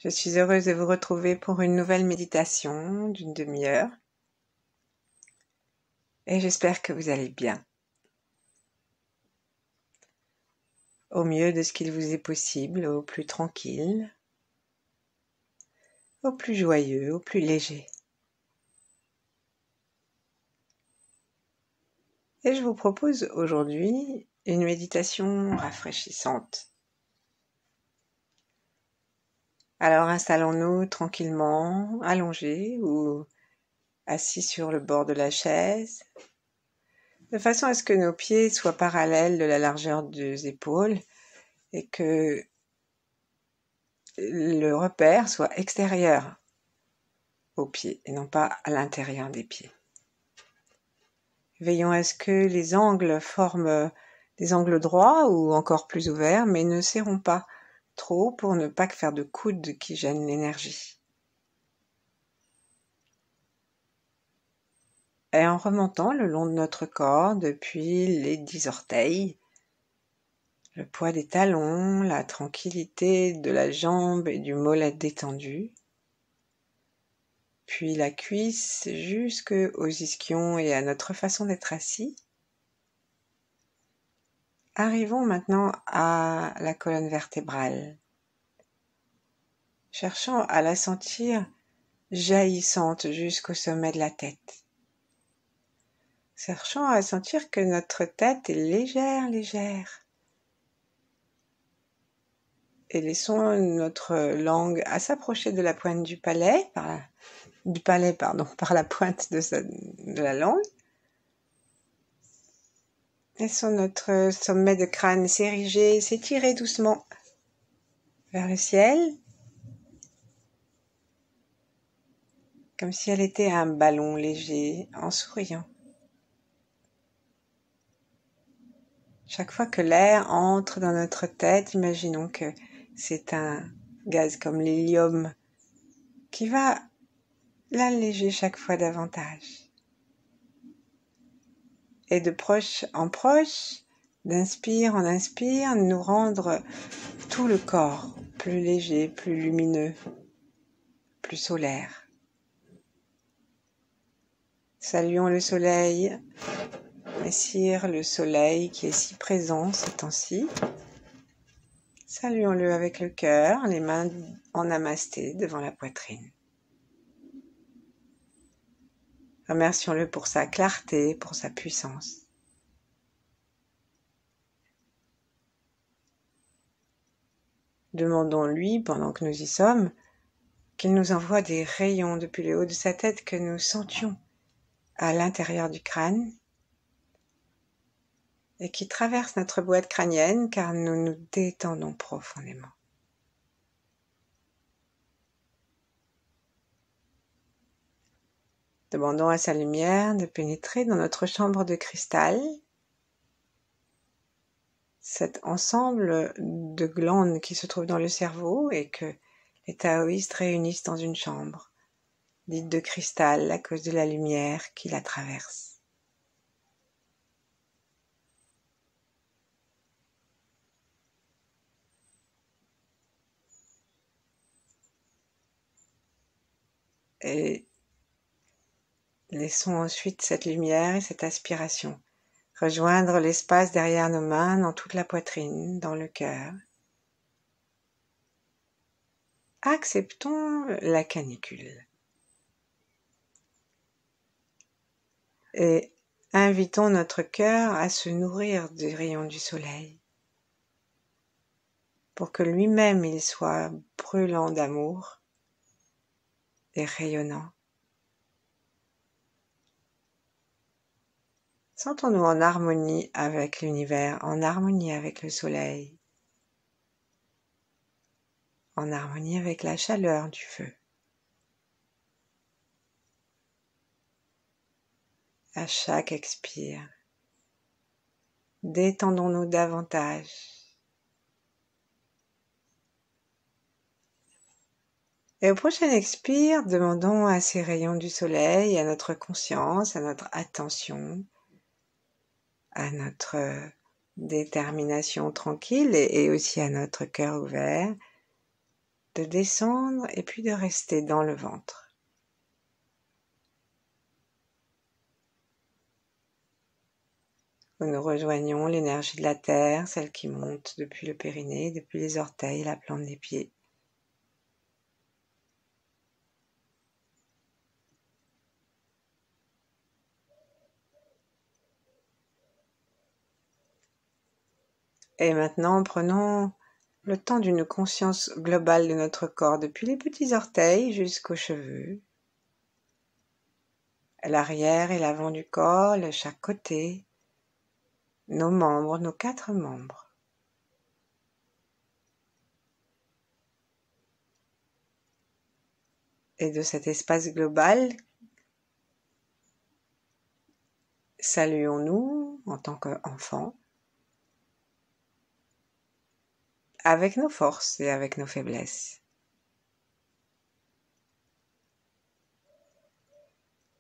Je suis heureuse de vous retrouver pour une nouvelle méditation d'une demi-heure et j'espère que vous allez bien, au mieux de ce qu'il vous est possible, au plus tranquille, au plus joyeux, au plus léger. Et je vous propose aujourd'hui une méditation rafraîchissante. Alors installons-nous tranquillement, allongés ou assis sur le bord de la chaise, de façon à ce que nos pieds soient parallèles de la largeur des épaules et que le repère soit extérieur aux pieds et non pas à l'intérieur des pieds. Veillons à ce que les angles forment des angles droits ou encore plus ouverts, mais ne serrons pas trop pour ne pas faire de coudes qui gênent l'énergie. Et en remontant le long de notre corps depuis les 10 orteils, le poids des talons, la tranquillité de la jambe et du mollet détendu, puis la cuisse jusqu'aux ischions et à notre façon d'être assis. Arrivons maintenant à la colonne vertébrale. Cherchons à la sentir jaillissante jusqu'au sommet de la tête. Cherchons à sentir que notre tête est légère. Et laissons notre langue à s'approcher de la pointe du palais, par la pointe de la langue. Laissons notre sommet de crâne s'ériger, s'étirer doucement vers le ciel, comme si elle était un ballon léger en souriant. Chaque fois que l'air entre dans notre tête, imaginons que c'est un gaz comme l'hélium qui va l'alléger chaque fois davantage. Et de proche en proche, d'inspire en inspire, nous rendre tout le corps plus léger, plus lumineux, plus solaire. Saluons le soleil, Messire le soleil qui est si présent ces temps-ci. Saluons-le avec le cœur, les mains en namasté devant la poitrine. Remercions-le pour sa clarté, pour sa puissance. Demandons-lui, pendant que nous y sommes, qu'il nous envoie des rayons depuis le haut de sa tête que nous sentions à l'intérieur du crâne et qui traversent notre boîte crânienne car nous nous détendons profondément. Demandons à sa lumière de pénétrer dans notre chambre de cristal, cet ensemble de glandes qui se trouvent dans le cerveau et que les taoïstes réunissent dans une chambre, dite de cristal à cause de la lumière qui la traverse. Et laissons ensuite cette lumière et cette aspiration rejoindre l'espace derrière nos mains, dans toute la poitrine, dans le cœur. Acceptons la canicule et invitons notre cœur à se nourrir des rayons du soleil pour que lui-même il soit brûlant d'amour et rayonnant. Sentons-nous en harmonie avec l'univers, en harmonie avec le soleil, en harmonie avec la chaleur du feu. À chaque expire, détendons-nous davantage. Et au prochain expire, demandons à ces rayons du soleil, à notre conscience, à notre attention, à notre détermination tranquille et aussi à notre cœur ouvert, de descendre et puis de rester dans le ventre. Où nous rejoignons l'énergie de la terre, celle qui monte depuis le périnée, depuis les orteils, la plante des pieds. Et maintenant, prenons le temps d'une conscience globale de notre corps, depuis les petits orteils jusqu'aux cheveux, l'arrière et l'avant du corps, chaque côté, nos membres, nos 4 membres. Et de cet espace global, saluons-nous en tant qu'enfants, avec nos forces et avec nos faiblesses.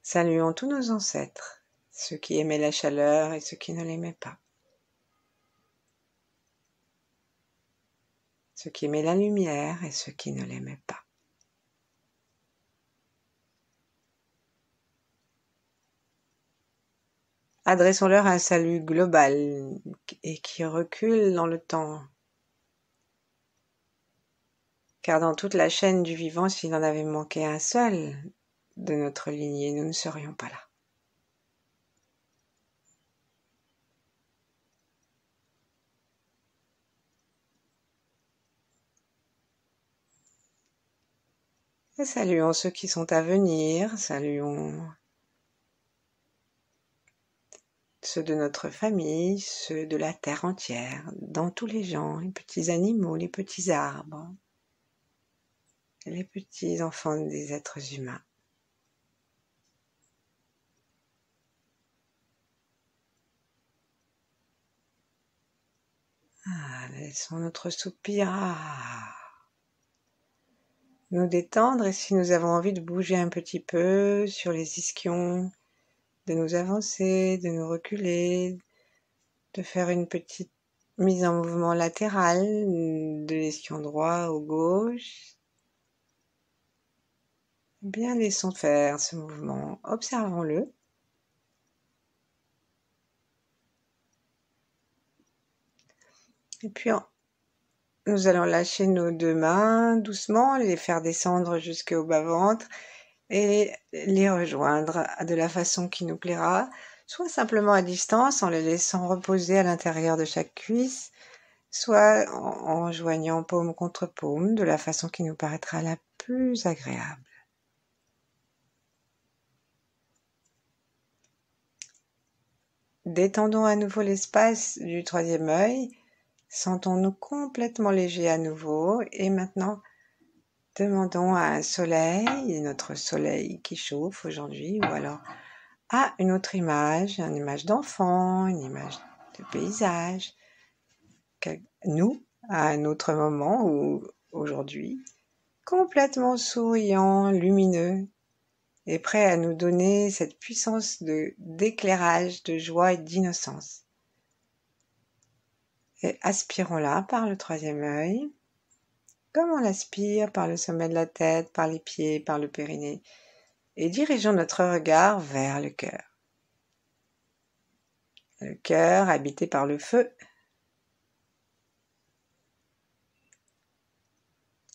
Saluons tous nos ancêtres, ceux qui aimaient la chaleur et ceux qui ne l'aimaient pas. Ceux qui aimaient la lumière et ceux qui ne l'aimaient pas. Adressons-leur un salut global et qui recule dans le temps. Car dans toute la chaîne du vivant, s'il en avait manqué un seul de notre lignée, nous ne serions pas là. Et saluons ceux qui sont à venir, saluons ceux de notre famille, ceux de la terre entière, dans tous les gens, les petits animaux, les petits arbres, les petits enfants des êtres humains. Laissons notre soupir nous détendre, et si nous avons envie de bouger un petit peu sur les ischions, de nous avancer, de nous reculer, de faire une petite mise en mouvement latérale de l'eschion droit au gauche. Bien, laissons faire ce mouvement, observons-le. Et puis, nous allons lâcher nos 2 mains doucement, les faire descendre jusqu'au bas-ventre et les rejoindre de la façon qui nous plaira, soit simplement à distance en les laissant reposer à l'intérieur de chaque cuisse, soit en joignant paume contre paume de la façon qui nous paraîtra la plus agréable. Détendons à nouveau l'espace du 3e œil, sentons-nous complètement légers à nouveau et maintenant demandons à un soleil, notre soleil qui chauffe aujourd'hui, ou alors à une autre image, une image d'enfant, une image de paysage, nous, à un autre moment ou aujourd'hui, complètement souriant, lumineux, et prêt à nous donner cette puissance d'éclairage, de joie et d'innocence. Et aspirons-la par le 3e œil, comme on l'aspire par le sommet de la tête, par les pieds, par le périnée, et dirigeons notre regard vers le cœur. Le cœur habité par le feu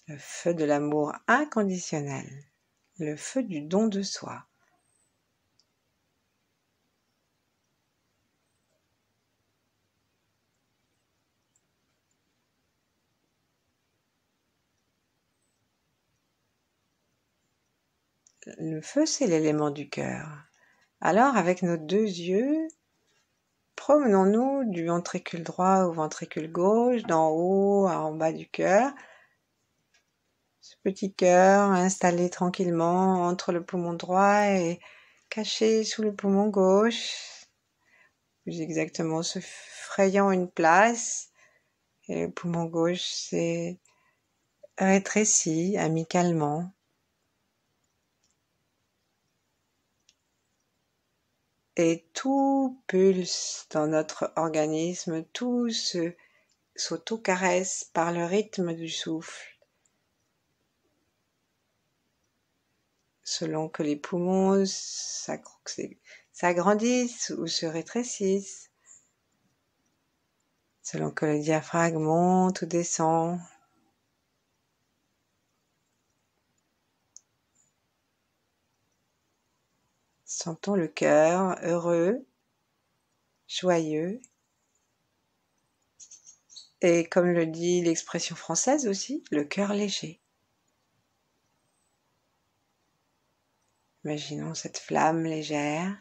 de l'amour inconditionnel, le feu du don de soi. Le feu, c'est l'élément du cœur. Alors, avec nos 2 yeux, promenons-nous du ventricule droit au ventricule gauche, d'en haut à en bas du cœur. Ce petit cœur installé tranquillement entre le poumon droit et caché sous le poumon gauche, plus exactement se frayant une place, et le poumon gauche s'est rétréci amicalement. Et tout pulse dans notre organisme, tout s'auto-caresse par le rythme du souffle. selon que les poumons s'agrandissent ou se rétrécissent, selon que le diaphragme monte ou descend. Sentons le cœur heureux, joyeux, et comme le dit l'expression française aussi, le cœur léger. Imaginons cette flamme légère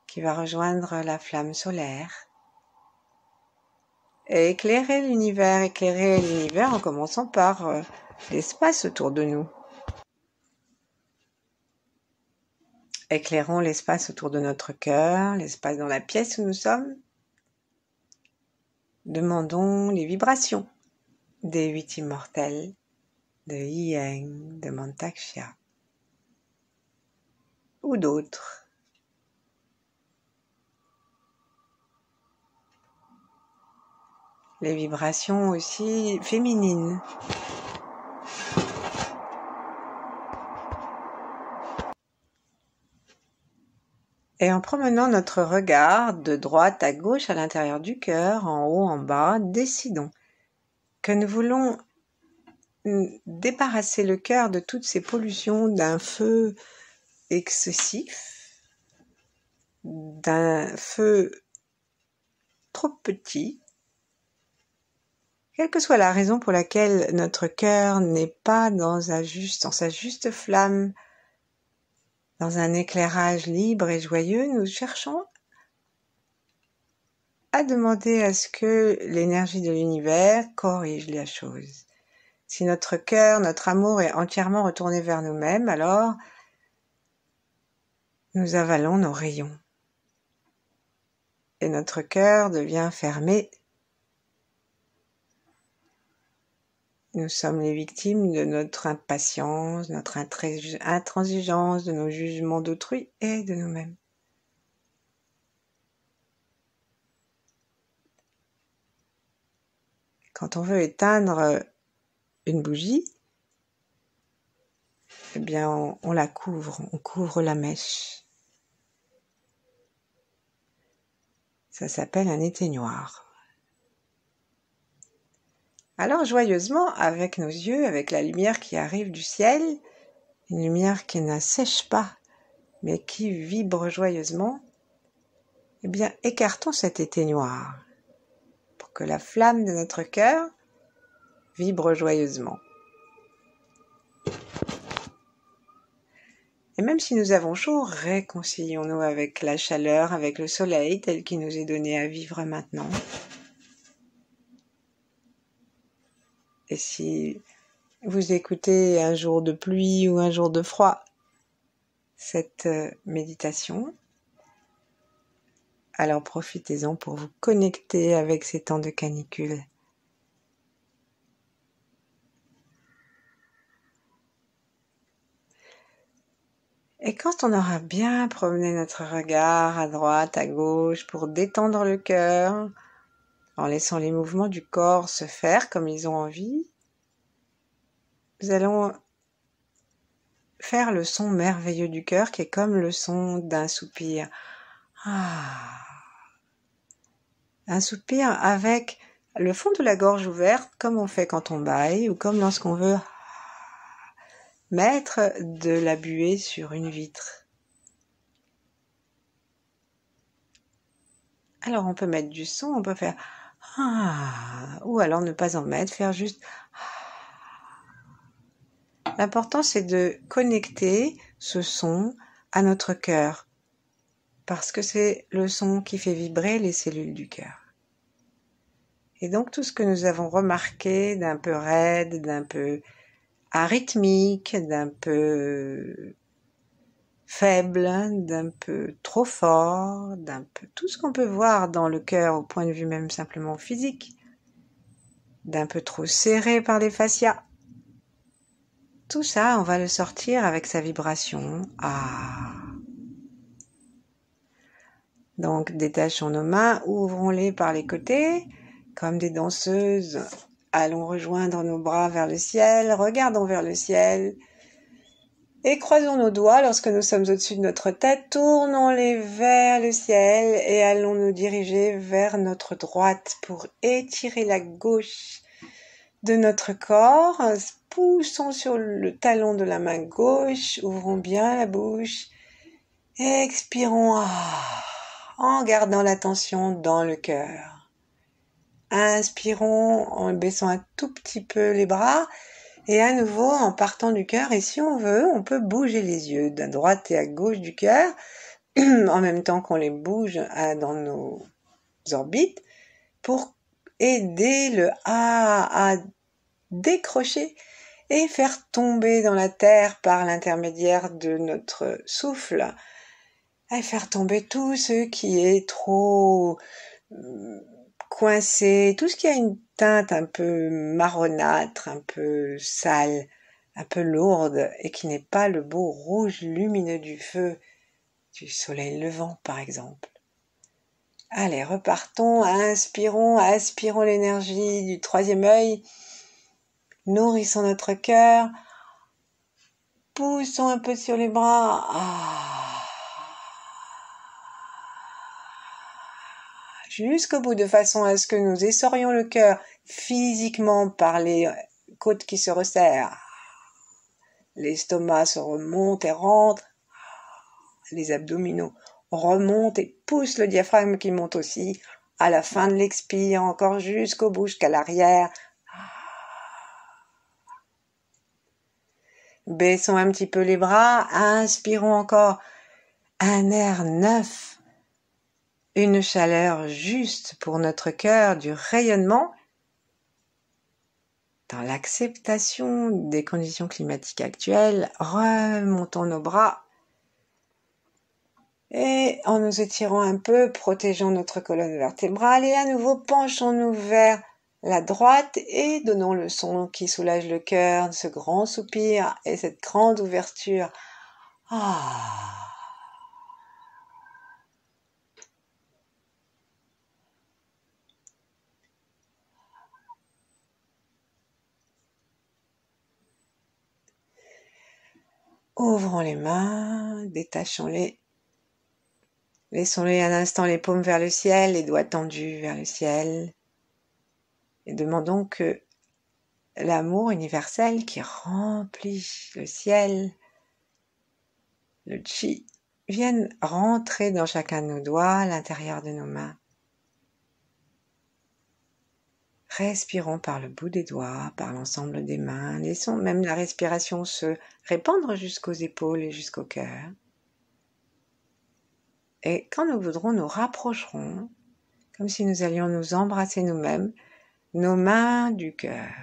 qui va rejoindre la flamme solaire et éclairer l'univers en commençant par l'espace autour de nous. Éclairons l'espace autour de notre cœur, l'espace dans la pièce où nous sommes. Demandons les vibrations des 8 immortels, de Yin, de Mantak-Chia ou d'autres. Les vibrations aussi féminines. Et en promenant notre regard de droite à gauche à l'intérieur du cœur, en haut, en bas, décidons que nous voulons débarrasser le cœur de toutes ces pollutions d'un feu excessif, d'un feu trop petit, quelle que soit la raison pour laquelle notre cœur n'est pas dans sa juste flamme, dans un éclairage libre et joyeux, nous cherchons à demander à ce que l'énergie de l'univers corrige la chose. Si notre cœur, notre amour est entièrement retourné vers nous-mêmes, alors nous avalons nos rayons. Et notre cœur devient fermé. Nous sommes les victimes de notre impatience, notre intransigeance, de nos jugements d'autrui et de nous-mêmes. Quand on veut éteindre une bougie, eh bien on la couvre, on couvre la mèche. Ça s'appelle un éteignoir. Alors joyeusement, avec nos yeux, avec la lumière qui arrive du ciel, une lumière qui n'assèche pas, mais qui vibre joyeusement, eh bien écartons cet éteignoir pour que la flamme de notre cœur vibre joyeusement. Et même si nous avons chaud, réconcilions-nous avec la chaleur, avec le soleil tel qu'il nous est donné à vivre maintenant. Et si vous écoutez un jour de pluie ou un jour de froid, cette méditation, alors profitez-en pour vous connecter avec ces temps de canicule. Et quand on aura bien promené notre regard à droite, à gauche pour détendre le cœur, en laissant les mouvements du corps se faire comme ils ont envie, nous allons faire le son merveilleux du cœur qui est comme le son d'un soupir. Un soupir avec le fond de la gorge ouverte comme on fait quand on bâille ou comme lorsqu'on veut mettre de la buée sur une vitre. Alors on peut mettre du son, on peut faire ou alors ne pas en mettre, faire juste L'important c'est de connecter ce son à notre cœur parce que c'est le son qui fait vibrer les cellules du cœur. Et donc tout ce que nous avons remarqué d'un peu raide, d'un peu arythmique, d'un peu faible, d'un peu trop fort, d'un peu tout ce qu'on peut voir dans le cœur au point de vue même simplement physique, d'un peu trop serré par les fascias. Tout ça, on va le sortir avec sa vibration. Donc détachons nos mains, ouvrons-les par les côtés, comme des danseuses. Allons rejoindre nos bras vers le ciel, regardons vers le ciel. Et croisons nos doigts lorsque nous sommes au-dessus de notre tête, tournons-les vers le ciel et allons nous diriger vers notre droite pour étirer la gauche de notre corps. Poussons sur le talon de la main gauche, ouvrons bien la bouche, expirons en gardant l'attention dans le cœur. Inspirons en baissant un tout petit peu les bras. Et à nouveau, en partant du cœur, et si on veut, on peut bouger les yeux d'à droite et à gauche du cœur, en même temps qu'on les bouge dans nos orbites, pour aider le à décrocher et faire tomber dans la terre par l'intermédiaire de notre souffle, et faire tomber tout ce qui est trop coincé, tout ce qui a une teinte un peu marronâtre, un peu sale, un peu lourde, et qui n'est pas le beau rouge lumineux du feu du soleil levant, par exemple. Allez, repartons, aspirons l'énergie du troisième œil, nourrissons notre cœur, poussons un peu sur les bras, jusqu'au bout, de façon à ce que nous essorions le cœur physiquement par les côtes qui se resserrent. L'estomac se remonte et rentre, les abdominaux remontent et poussent le diaphragme qui monte aussi. À la fin de l'expire, encore jusqu'au bout, jusqu'à l'arrière. Baissons un petit peu les bras, inspirons encore un air neuf, une chaleur juste pour notre cœur, du rayonnement. Dans l'acceptation des conditions climatiques actuelles, remontons nos bras et en nous étirant un peu, protégeons notre colonne vertébrale et à nouveau penchons-nous vers la droite et donnons le son qui soulage le cœur, ce grand soupir et cette grande ouverture. Ouvrons les mains, détachons-les. Laissons-les un instant les paumes vers le ciel, les doigts tendus vers le ciel. Et demandons que l'amour universel qui remplit le ciel, le chi, vienne rentrer dans chacun de nos doigts, à l'intérieur de nos mains. Respirons par le bout des doigts, par l'ensemble des mains. Laissons même la respiration se répandre jusqu'aux épaules et jusqu'au cœur. Et quand nous voudrons, nous rapprocherons, comme si nous allions nous embrasser nous-mêmes, nos mains du cœur.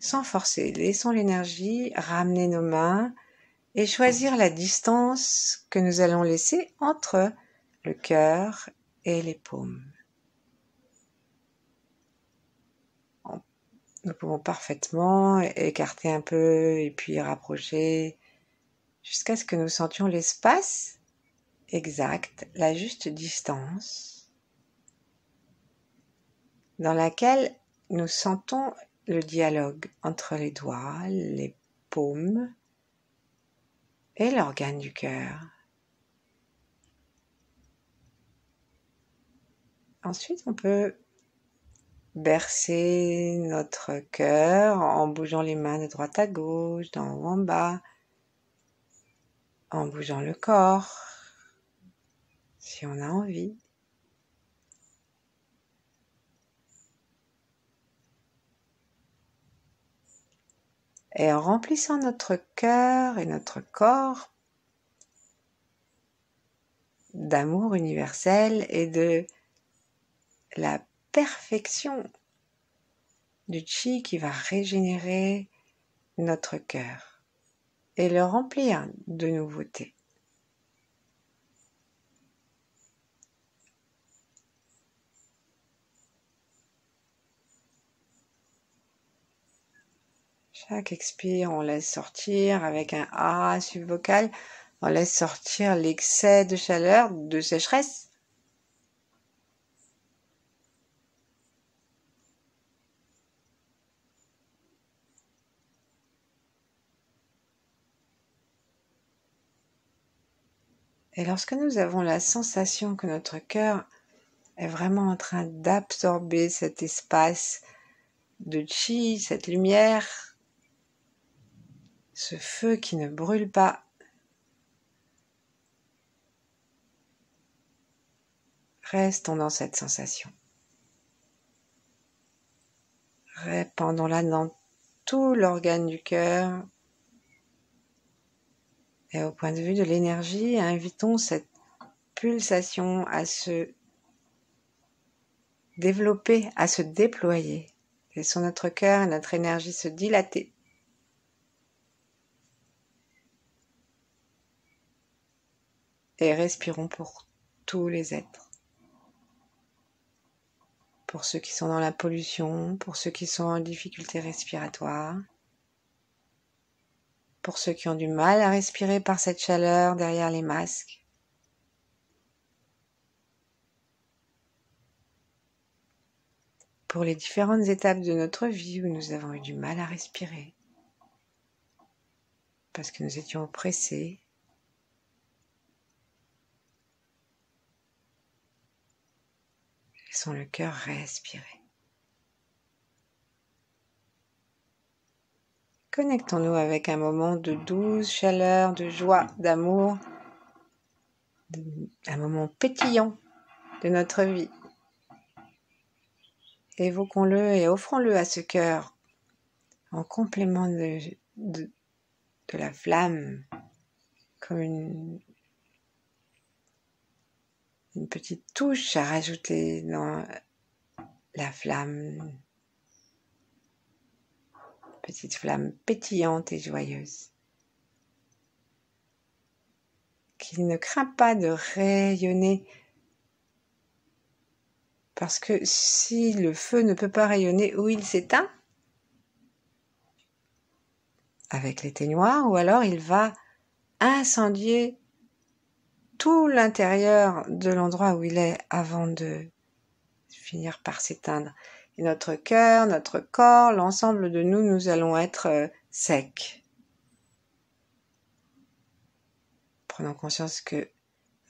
Sans forcer, laissons l'énergie ramener nos mains et choisir la distance que nous allons laisser entre le cœur et les paumes. Nous pouvons parfaitement écarter un peu et puis rapprocher jusqu'à ce que nous sentions l'espace exact, la juste distance dans laquelle nous sentons le dialogue entre les doigts, les paumes et l'organe du cœur. Ensuite, on peut bercer notre cœur en bougeant les mains de droite à gauche, d'en haut en bas, en bougeant le corps, si on a envie. Et en remplissant notre cœur et notre corps d'amour universel et de la perfection du chi qui va régénérer notre cœur et le remplir de nouveautés. Chaque expire, on laisse sortir avec un A subvocal, on laisse sortir l'excès de chaleur, de sécheresse. Et lorsque nous avons la sensation que notre cœur est vraiment en train d'absorber cet espace de chi, cette lumière, ce feu qui ne brûle pas, restons dans cette sensation. Répandons-la dans tout l'organe du cœur. Et au point de vue de l'énergie, invitons cette pulsation à se développer, à se déployer. Laissons notre cœur et notre énergie se dilater. Et respirons pour tous les êtres. Pour ceux qui sont dans la pollution, pour ceux qui sont en difficulté respiratoire, pour ceux qui ont du mal à respirer par cette chaleur derrière les masques. Pour les différentes étapes de notre vie où nous avons eu du mal à respirer, parce que nous étions oppressés. Laissons le cœur respirer. Connectons-nous avec un moment de douce chaleur, de joie, d'amour, un moment pétillant de notre vie. Évoquons-le et offrons-le à ce cœur en complément de la flamme, comme une petite touche à rajouter dans la flamme, petite flamme pétillante et joyeuse, qui ne craint pas de rayonner, parce que si le feu ne peut pas rayonner, ou il s'éteint avec l'éteignoir, ou alors il va incendier tout l'intérieur de l'endroit où il est avant de finir par s'éteindre. Et notre cœur, notre corps, l'ensemble de nous, nous allons être secs. Prenons conscience que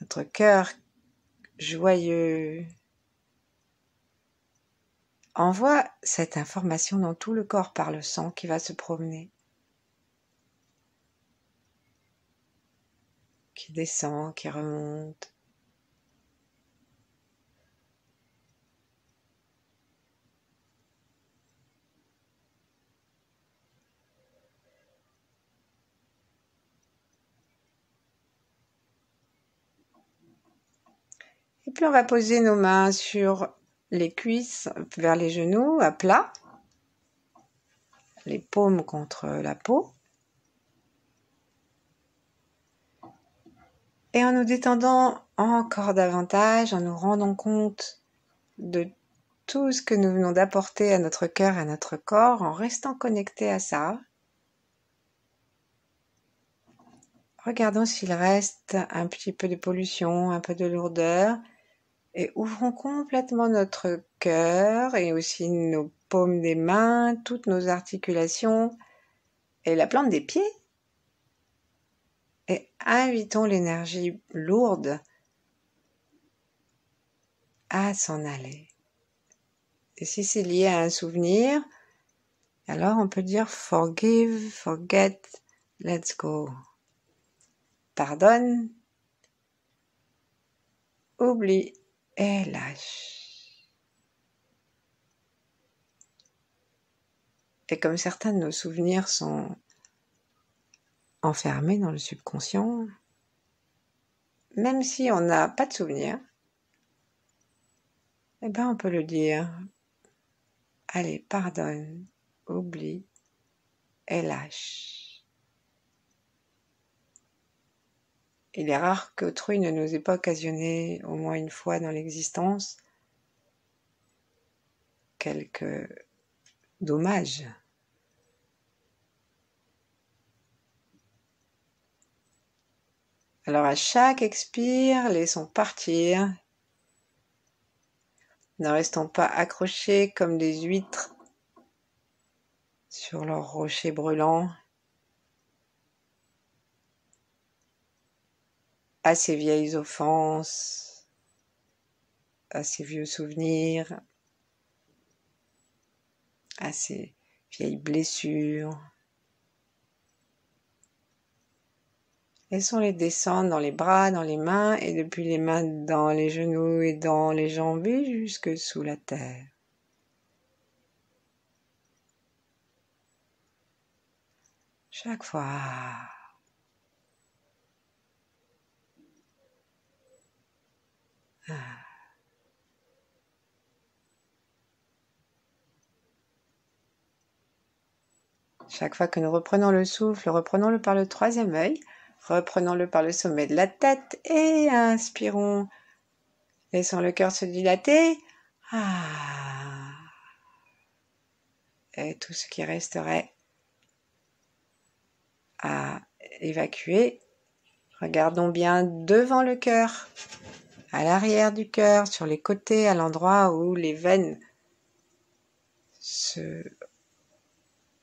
notre cœur joyeux envoie cette information dans tout le corps par le sang qui va se promener, qui descend, qui remonte. Et puis on va poser nos mains sur les cuisses, vers les genoux, à plat, les paumes contre la peau. Et en nous détendant encore davantage, en nous rendant compte de tout ce que nous venons d'apporter à notre cœur et à notre corps, en restant connectés à ça, regardons s'il reste un petit peu de pollution, un peu de lourdeur, et ouvrons complètement notre cœur et aussi nos paumes des mains, toutes nos articulations et la plante des pieds. Et invitons l'énergie lourde à s'en aller. Et si c'est lié à un souvenir, alors on peut dire forgive, forget, let's go. Pardonne, oublie et lâche. Et comme certains de nos souvenirs sont enfermés dans le subconscient, même si on n'a pas de souvenir, eh ben on peut le dire. Allez, pardonne, oublie et lâche. Il est rare qu'autrui ne nous ait pas occasionné au moins une fois dans l'existence quelques dommages. Alors à chaque expire, laissons partir. Ne restons pas accrochés comme des huîtres sur leurs rochers brûlants. à ses vieilles offenses, à ses vieux souvenirs, à ses vieilles blessures. Laissons les descendre dans les bras, dans les mains, et depuis les mains dans les genoux et dans les jambes et jusque sous la terre. Chaque fois. Chaque fois que nous reprenons le souffle, reprenons-le par le troisième œil, reprenons-le par le sommet de la tête et inspirons. Laissons le cœur se dilater. Et tout ce qui resterait à évacuer. Regardons bien devant le cœur, à l'arrière du cœur, sur les côtés, à l'endroit où les veines se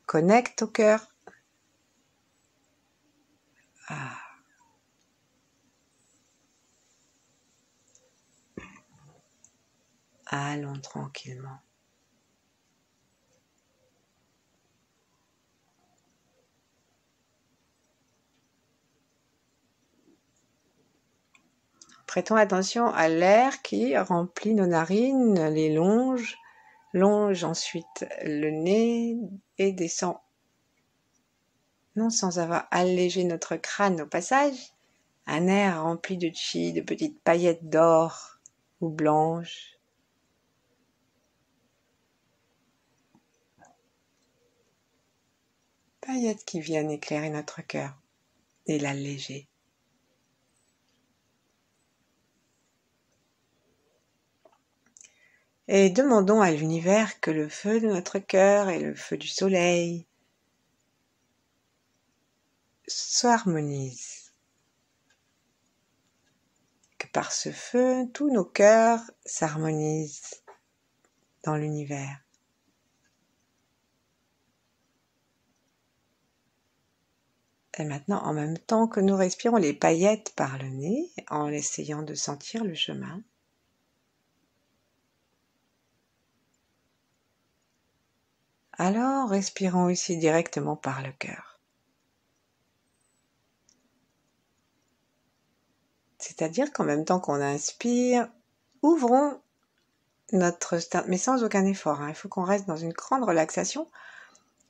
connectent au cœur. Allons tranquillement. Prêtons attention à l'air qui remplit nos narines, les longe ensuite le nez et descend, non sans avoir allégé notre crâne au passage, un air rempli de chi, de petites paillettes d'or ou blanches. Paillettes qui viennent éclairer notre cœur et l'alléger. Et demandons à l'univers que le feu de notre cœur et le feu du soleil s'harmonisent. Que par ce feu, tous nos cœurs s'harmonisent dans l'univers. Et maintenant, en même temps que nous respirons les paillettes par le nez, en essayant de sentir le chemin, alors respirons aussi directement par le cœur. C'est-à-dire qu'en même temps qu'on inspire, ouvrons notre sternum, mais sans aucun effort. Il faut qu'on reste dans une grande relaxation.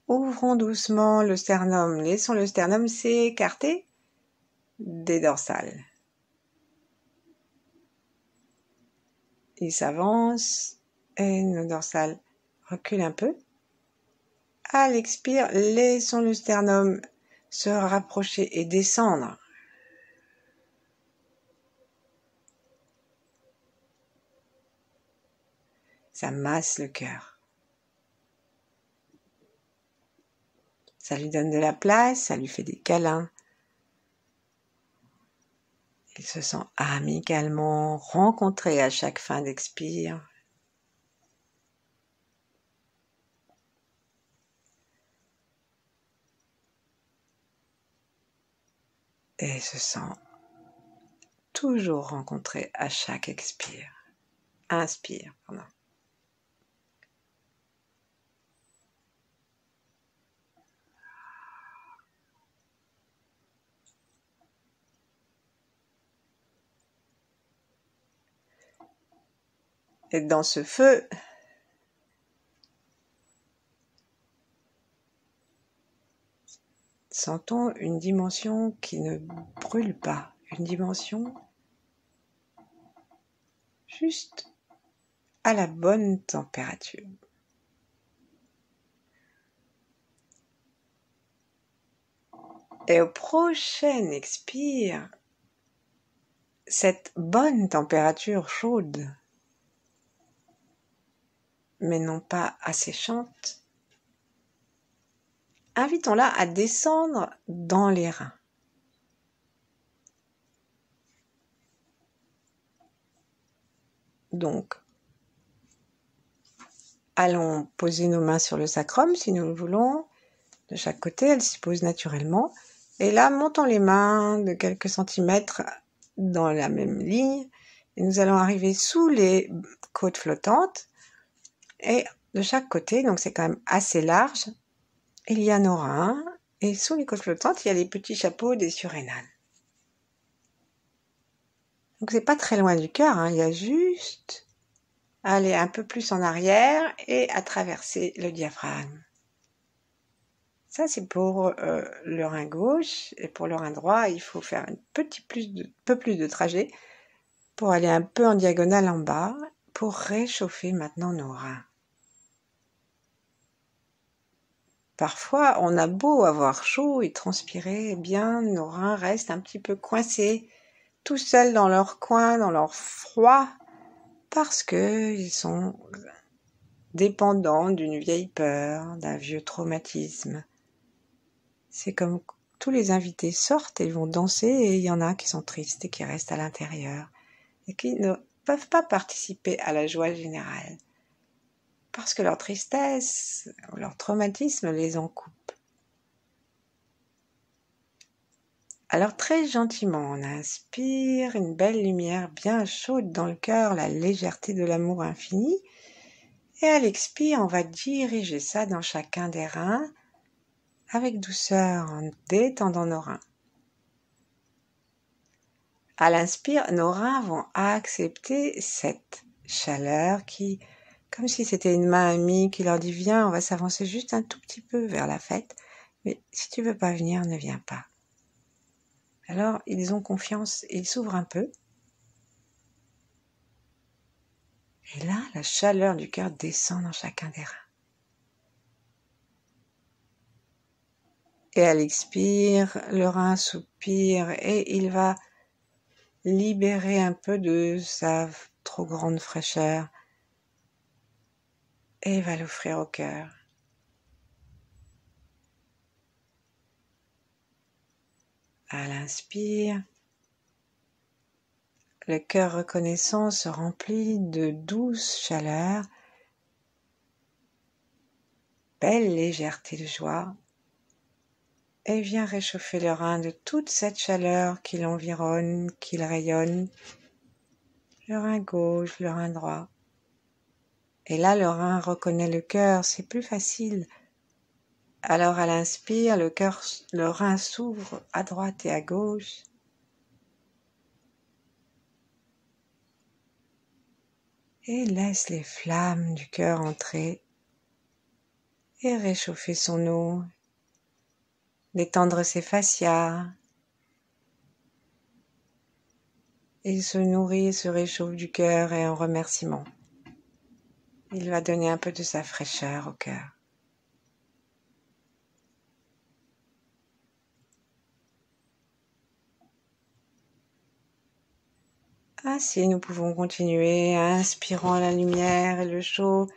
Ouvrons doucement le sternum. Laissons le sternum s'écarter des dorsales. Il s'avance et nos dorsales reculent un peu. À l'expire, laissons le sternum se rapprocher et descendre. Ça masse le cœur. Ça lui donne de la place, ça lui fait des câlins. Il se sent amicalement rencontré à chaque fin d'expire. Et se sent toujours rencontré à chaque expire. Inspire, pardon. Et dans ce feu, sentons une dimension qui ne brûle pas, une dimension juste à la bonne température. Et au prochain expire, cette bonne température chaude, mais non pas asséchante, invitons-la à descendre dans les reins. Donc, allons poser nos mains sur le sacrum si nous le voulons. De chaque côté, elles s'y posent naturellement. Et là, montons les mains de quelques centimètres dans la même ligne. Et nous allons arriver sous les côtes flottantes. Et de chaque côté, donc c'est quand même assez large, il y a nos reins. Et sous les côtes flottantes, il y a les petits chapeaux des surrénales. Donc c'est pas très loin du cœur, hein. Il y a juste à aller un peu plus en arrière et à traverser le diaphragme. Ça, c'est pour le rein gauche, et pour le rein droit, il faut faire un peu plus de trajet pour aller un peu en diagonale en bas, pour réchauffer maintenant nos reins. Parfois, on a beau avoir chaud et transpirer, eh bien, nos reins restent un petit peu coincés, tout seuls dans leur coin, dans leur froid, parce qu'ils sont dépendants d'une vieille peur, d'un vieux traumatisme. C'est comme tous les invités sortent et vont danser et il y en a qui sont tristes et qui restent à l'intérieur et qui ne peuvent pas participer à la joie générale parce que leur tristesse ou leur traumatisme les en coupe. Alors très gentiment, on inspire une belle lumière bien chaude dans le cœur, la légèreté de l'amour infini, et à l'expire, on va diriger ça dans chacun des reins avec douceur en détendant nos reins. À l'inspire, nos reins vont accepter cette chaleur qui, comme si c'était une main amie qui leur dit « Viens, on va s'avancer juste un tout petit peu vers la fête, mais si tu veux pas venir, ne viens pas. » Alors, ils ont confiance, ils s'ouvrent un peu. Et là, la chaleur du cœur descend dans chacun des reins. Et à l'expire, le rein soupire et il va libérer un peu de sa trop grande fraîcheur et va l'offrir au cœur. À l'inspire, le cœur reconnaissant se remplit de douce chaleur, belle légèreté de joie, et vient réchauffer le rein de toute cette chaleur qui l'environne, qui le rayonne, le rein gauche, le rein droit. Et là, le rein reconnaît le cœur, c'est plus facile. Alors à l'inspire, le rein s'ouvre à droite et à gauche. Et laisse les flammes du cœur entrer et réchauffer son eau, détendre ses fascias. Il se nourrit et se réchauffe du cœur et en remerciement. Il va donner un peu de sa fraîcheur au cœur. Ainsi, nous pouvons continuer, inspirant la lumière et le chaud,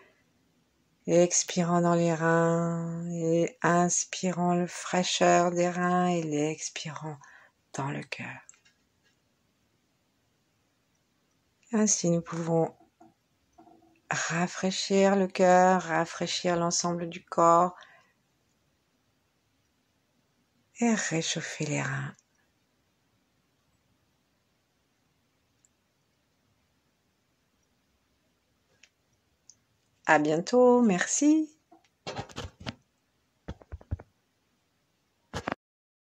et expirant dans les reins, et inspirant la fraîcheur des reins et l'expirant dans le cœur. Ainsi, nous pouvons rafraîchir le cœur, rafraîchir l'ensemble du corps et réchauffer les reins. À bientôt, merci.